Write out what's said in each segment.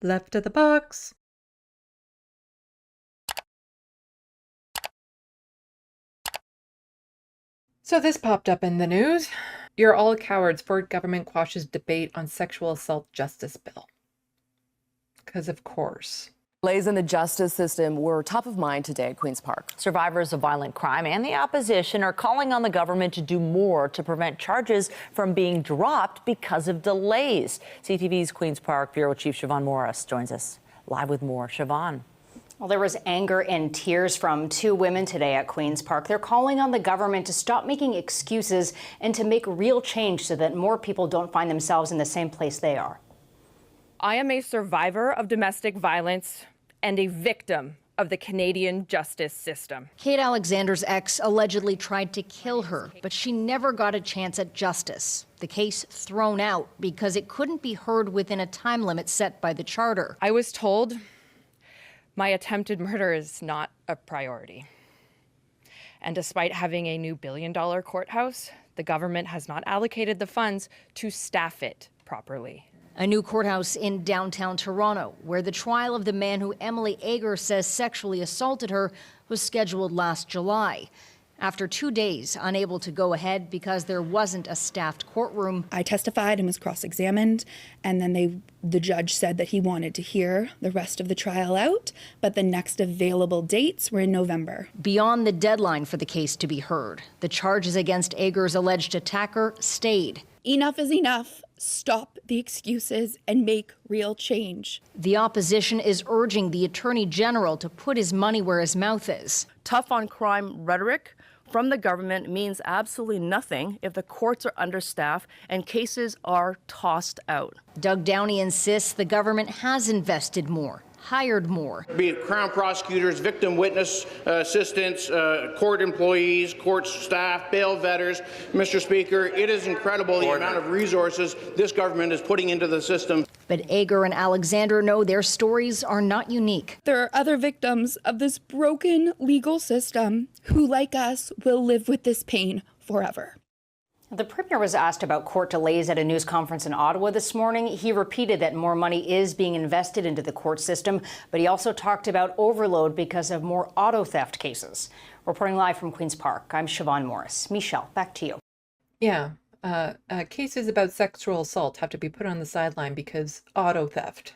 Left of the box. So this popped up in the news. You're all cowards. Ford government quashes debate on sexual assault justice bill. Because of course. Delays in the justice system were top of mind today at Queen's Park. Survivors of violent crime and the opposition are calling on the government to do more to prevent charges from being dropped because of delays. CTV's Queen's Park Bureau Chief Siobhan Morris joins us live with more. Siobhan. Well, there was anger and tears from two women today at Queen's Park. They're calling on the government to stop making excuses and to make real change so that more people don't find themselves in the same place they are. I am a survivor of domestic violence and a victim of the Canadian justice system. Kate Alexander's ex allegedly tried to kill her, but she never got a chance at justice. The case thrown out because it couldn't be heard within a time limit set by the charter. I was told my attempted murder is not a priority. And despite having a new billion-dollar courthouse, the government has not allocated the funds to staff it properly. A new courthouse in downtown Toronto, where the trial of the man who Emily Ager says sexually assaulted her was scheduled last July. After 2 days, unable to go ahead because there wasn't a staffed courtroom. I testified and was cross-examined, and then the judge said that he wanted to hear the rest of the trial out, but the next available dates were in November. Beyond the deadline for the case to be heard, the charges against Ager's alleged attacker stayed. Enough is enough. Stop the excuses and make real change. The opposition is urging the Attorney General to put his money where his mouth is. Tough on crime rhetoric from the government means absolutely nothing if the courts are understaffed and cases are tossed out. Doug Downey insists the government has invested more, hired more. Be it Crown prosecutors, victim witness assistants, court employees, court staff, bail vetters. Mr. Speaker, it is incredible the amount of resources this government is putting into the system. But Ager and Alexander know their stories are not unique. There are other victims of this broken legal system who, like us, will live with this pain forever. The Premier was asked about court delays at a news conference in Ottawa this morning. He repeated that more money is being invested into the court system, but he also talked about overload because of more auto theft cases. Reporting live from Queen's Park, I'm Siobhan Morris. Michelle, back to you. Yeah, cases about sexual assault have to be put on the sideline because auto theft.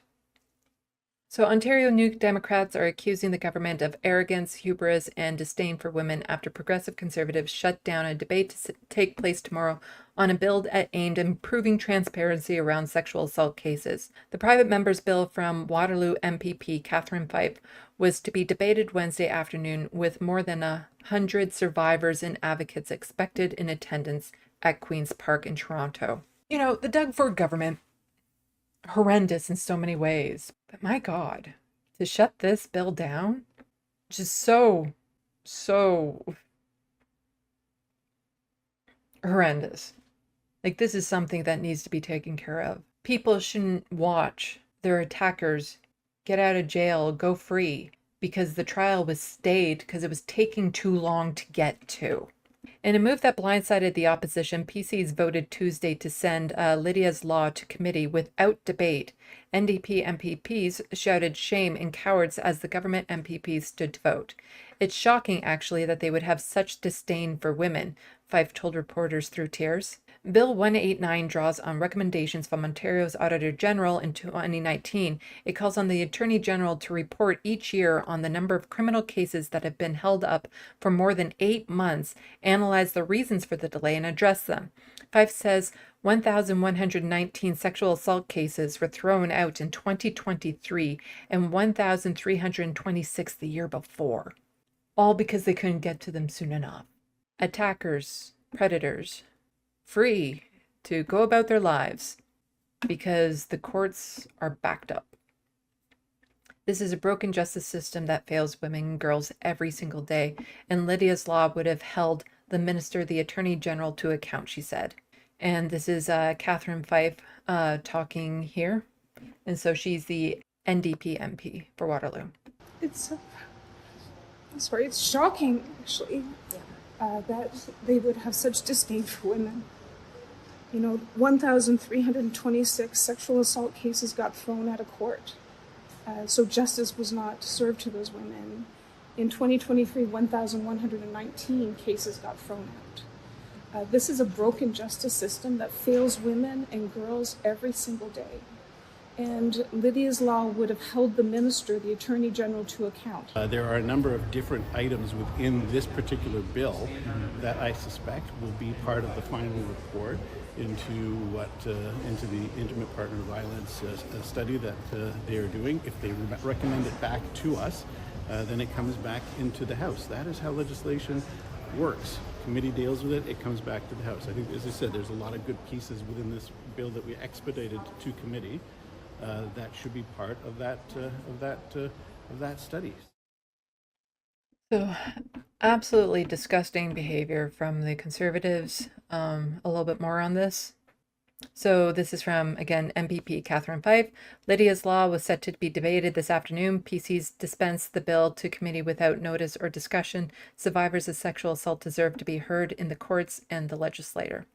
So Ontario New Democrats are accusing the government of arrogance, hubris, and disdain for women after Progressive Conservatives shut down a debate to take place tomorrow on a bill aimed at improving transparency around sexual assault cases. The private member's bill from Waterloo MPP Catherine Fife was to be debated Wednesday afternoon with more than 100 survivors and advocates expected in attendance at Queen's Park in Toronto. You know, the Doug Ford government, horrendous in so many ways, but my God, to shut this bill down, just so horrendous. Like, this is something that needs to be taken care of. People shouldn't watch their attackers get out of jail, go free, because the trial was stayed because it was taking too long to get to. In a move that blindsided the opposition, PCs voted Tuesday to send Lydia's Law to committee without debate. NDP MPPs shouted shame and cowards as the government MPPs stood to vote. It's shocking, actually, that they would have such disdain for women, Fife told reporters through tears. Bill 189 draws on recommendations from Ontario's Auditor General in 2019. It calls on the Attorney General to report each year on the number of criminal cases that have been held up for more than 8 months, analyze the reasons for the delay, and address them. Fife says 1,119 sexual assault cases were thrown out in 2023 and 1,326 the year before, all because they couldn't get to them soon enough. Attackers, predators, free to go about their lives because the courts are backed up. This is a broken justice system that fails women and girls every single day, and Lydia's Law would have held the minister, the Attorney General, to account, she said. And this is Catherine Fife talking here. And so she's the NDP MP for Waterloo. It's shocking, actually, that they would have such disdain for women. You know, 1,326 sexual assault cases got thrown out of court. So justice was not served to those women. In 2023, 1,119 cases got thrown out. This is a broken justice system that fails women and girls every single day. And Lydia's Law would have held the minister, the Attorney General, to account. There are a number of different items within this particular bill that I suspect will be part of the final report into the intimate partner violence study that they are doing. If they recommend it back to us, then it comes back into the House. That is how legislation works. Committee deals with it, it comes back to the House. I think, as I said, there's a lot of good pieces within this bill that we expedited to committee that should be part of that study. So, absolutely disgusting behavior from the Conservatives. A little bit more on this. So this is from, again, MPP Catherine Fife. Lydia's Law was set to be debated this afternoon. PCs dispensed the bill to committee without notice or discussion. Survivors of sexual assault deserve to be heard in the courts and the legislature.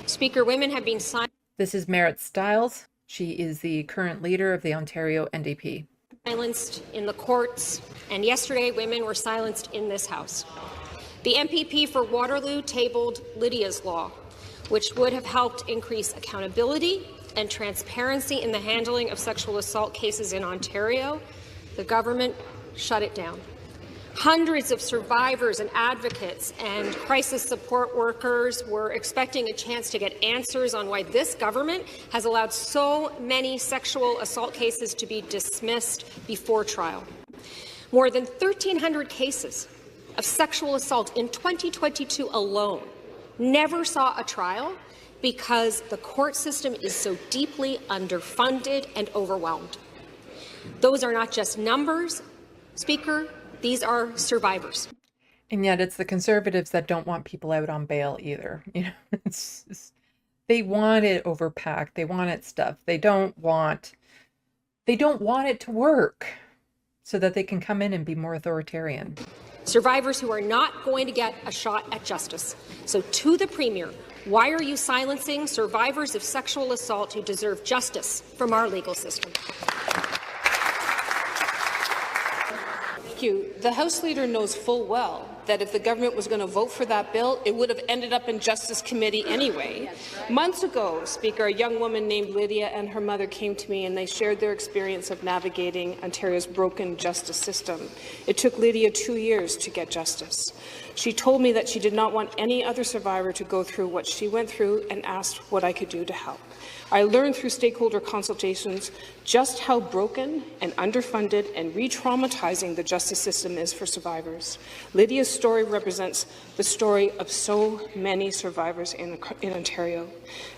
Speaker, women have been This is Merritt Stiles. She is the current leader of the Ontario NDP. Silenced in the courts, and yesterday women were silenced in this House. The MPP for Waterloo tabled Lydia's Law, which would have helped increase accountability and transparency in the handling of sexual assault cases in Ontario. The government shut it down. Hundreds of survivors and advocates and crisis support workers were expecting a chance to get answers on why this government has allowed so many sexual assault cases to be dismissed before trial. More than 1,300 cases of sexual assault in 2022 alone never saw a trial because the court system is so deeply underfunded and overwhelmed. Those are not just numbers, Speaker. These are survivors. And yet it's the Conservatives that don't want people out on bail either. You know, they want it overpacked. They want it stuffed. They don't want it to work so that they can come in and be more authoritarian. Survivors who are not going to get a shot at justice. So to the Premier, why are you silencing survivors of sexual assault who deserve justice from our legal system? The House Leader knows full well that if the government was going to vote for that bill, it would have ended up in Justice Committee anyway. Months ago, Speaker, a young woman named Lydia and her mother came to me and they shared their experience of navigating Ontario's broken justice system. It took Lydia 2 years to get justice. She told me that she did not want any other survivor to go through what she went through and asked what I could do to help. I learned through stakeholder consultations just how broken and underfunded and re-traumatizing the justice system is for survivors. Lydia's story represents the story of so many survivors in Ontario.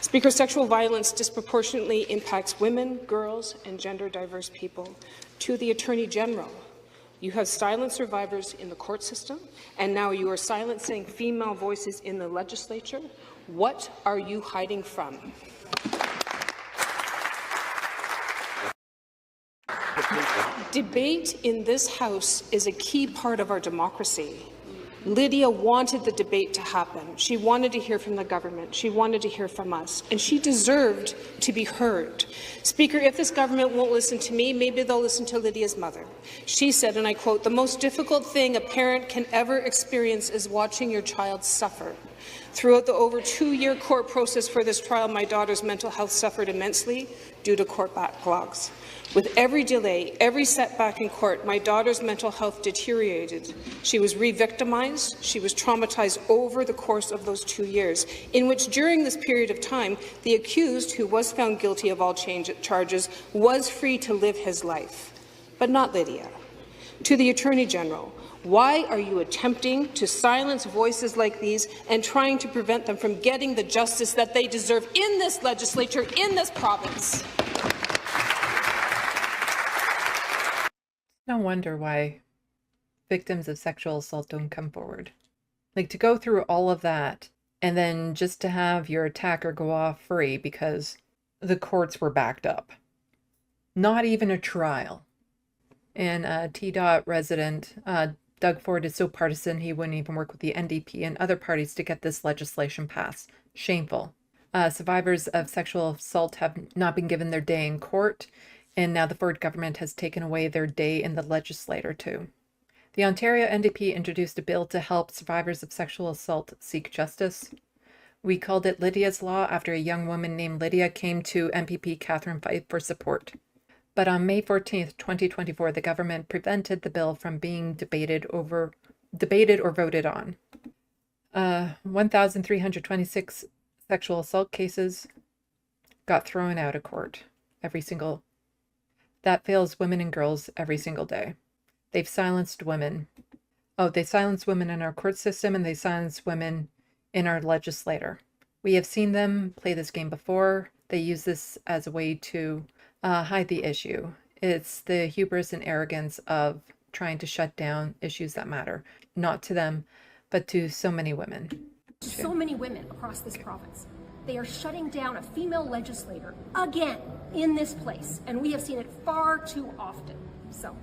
Speaker, sexual violence disproportionately impacts women, girls, and gender-diverse people. To the Attorney General, you have silenced survivors in the court system, and now you are silencing female voices in the legislature. What are you hiding from? Debate in this House is a key part of our democracy. Lydia wanted the debate to happen. She wanted to hear from the government. She wanted to hear from us, and she deserved to be heard. Speaker, if this government won't listen to me, maybe they'll listen to Lydia's mother. She said, and I quote, "The most difficult thing a parent can ever experience is watching your child suffer. Throughout the over 2-year court process for this trial, my daughter's mental health suffered immensely due to court backlogs. With every delay, every setback in court, my daughter's mental health deteriorated. She was re-victimized. She was traumatized over the course of those 2 years, in which during this period of time, the accused, who was found guilty of all charges, was free to live his life, but not Lydia." To the Attorney General, why are you attempting to silence voices like these and trying to prevent them from getting the justice that they deserve in this legislature, in this province? No wonder why victims of sexual assault don't come forward. Like, to go through all of that and then just to have your attacker go off free because the courts were backed up. Not even a trial. And T-Dot resident Doug Ford is so partisan he wouldn't even work with the NDP and other parties to get this legislation passed. Shameful. Survivors of sexual assault have not been given their day in court. And now the Ford government has taken away their day in the legislature too. The Ontario NDP introduced a bill to help survivors of sexual assault seek justice. We called it Lydia's Law after a young woman named Lydia came to MPP Catherine Fife for support. But on May 14th, 2024, the government prevented the bill from being debated or voted on. 1,326 sexual assault cases got thrown out of court that fails women and girls every single day. They've silenced women. Oh, they silence women in our court system, and they silence women in our legislature. We have seen them play this game before. They use this as a way to hide the issue. It's the hubris and arrogance of trying to shut down issues that matter, not to them, but to so many women. So many women across this province. They are shutting down a female legislator again in this place, and we have seen it far too often. So,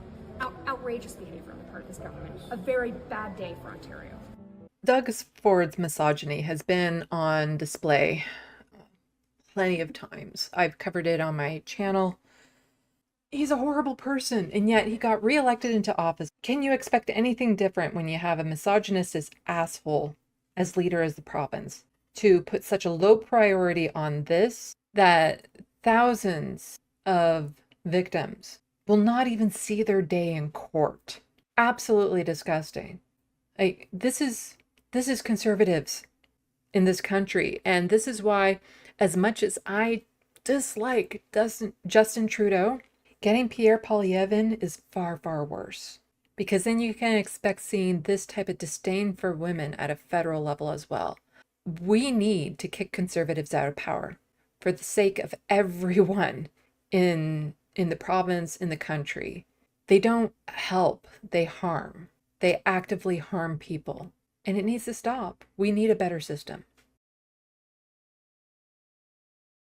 outrageous behavior on the part of this government. A very bad day for Ontario. Doug Ford's misogyny has been on display plenty of times. I've covered it on my channel. He's a horrible person, and yet he got reelected into office. Can you expect anything different when you have a misogynist asshole as leader of the province to put such a low priority on this that thousands of victims will not even see their day in court? Absolutely disgusting. Like, this is conservatives in this country, and this is why, as much as I dislike Justin Trudeau, getting Pierre Poilievre is far, far worse, because then you can expect seeing this type of disdain for women at a federal level as well. We need to kick conservatives out of power for the sake of everyone in the province, in the country. They don't help, they harm. They actively harm people, and it needs to stop. We need a better system.